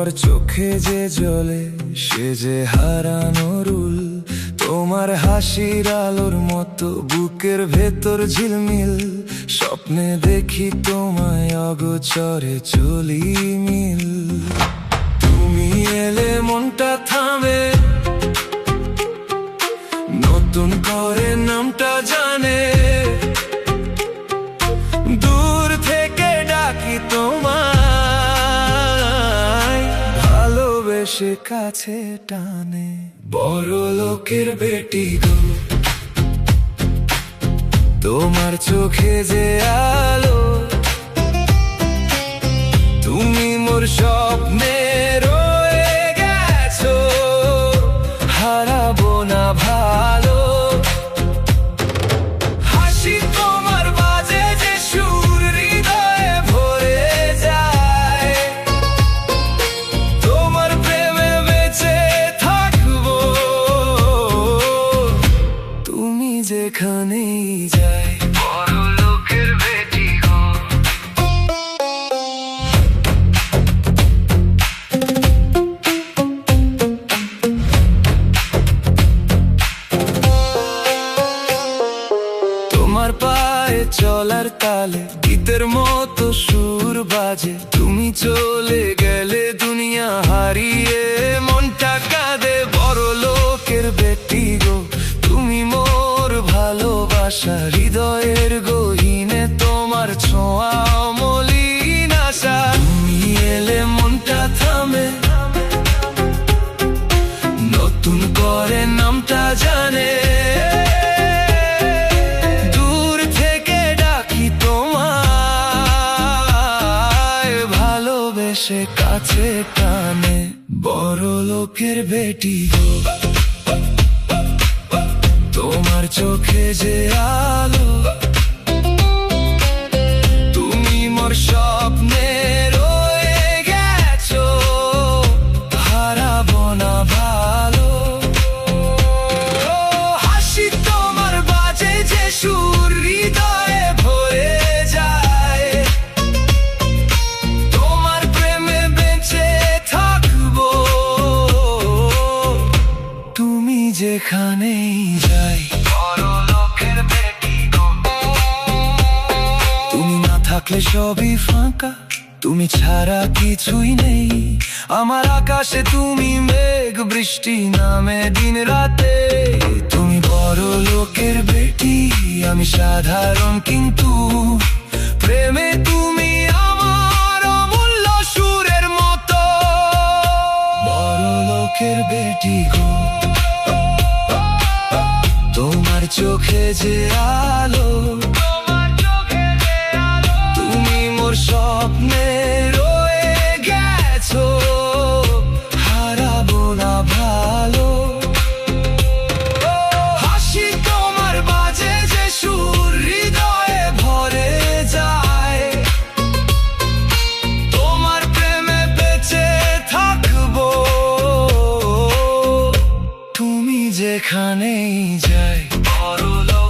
তোমার চোখে যে জ্বলে সে যে হারানো রুল, তোমার হাসির আলোর মতো বুকের ভেতর ঝিলমিল, স্বপ্নে দেখি তোমায় অগোচরে চলি মিল। তুমি এলে মনটা থামে, নতুন করে নামটা জানে, দূর থেকে ডাকি তোমায়, ভালোবেসে কাছে টানে। বড় লোকের বেটি গো, তোমার চোখে যে আলো, তুমি মোর স্বপ্নে রয়ে গেছো, হারাবো না ভালো। হাসি তোমার বাজে যে সুর, হৃদয়ে ভরে যায়, তোমার প্রেমে বেঁচে থাকবো, তুমি যেখানেই যাই। বড় লোকের বেটি গো, তোমার পায়ে চলার তালে গীতের মতো সুর বাজে, তুমি চলে গেলে দুনিয়া হারিয়ে মনটা কাঁদে। বড় লোকের বেটি গো, তুমি মোর ভালোবাসা, হৃদয়ের গহীনে তোমার ছোঁয়া মলিন আশা। তুমি এলে মনটা থামে, নতুন করে নামটা জানে, দূর থেকে ডাকি তোমায়, ভালোবেসে কাছে টানে। বড় লোকের বেটি গো, তোমার চোখে যে আলো, তুমি মোর স্বপ্নে রয়ে গেছো, হারাবো না ভালো। হাসি তোমার বাজে যে সুর, হৃদয়ে ভরে যায়, তোমার প্রেমে বেঁচে থাকবো, তুমি যেখানেই যাই। বড় লোকের বেটি গো, তুমি না থাকলে সবই ফাঁকা, তুমি ছাড়া কিছুই নেই আমার আকাশে। তুমি মেঘ বৃষ্টি নামে দিন রাতে, তুমি বড় লোকের বেটি, আমি সাধারণ কিন্তু প্রেমে তুমি আমার অমূল্য সুরের মতো। বড় লোকের বেটি গো, তোমার চোখে যে আলো, তুমি মোর স্বপ্নে রয়ে গেছো, হারাবো না ভালো। হাসি তোমার বাজে যে সুর, হৃদয়ে ভরে যায়, তোমার প্রেমে বেঁচে থাকবো, তুমি যেখানেই যাই। বড় লোক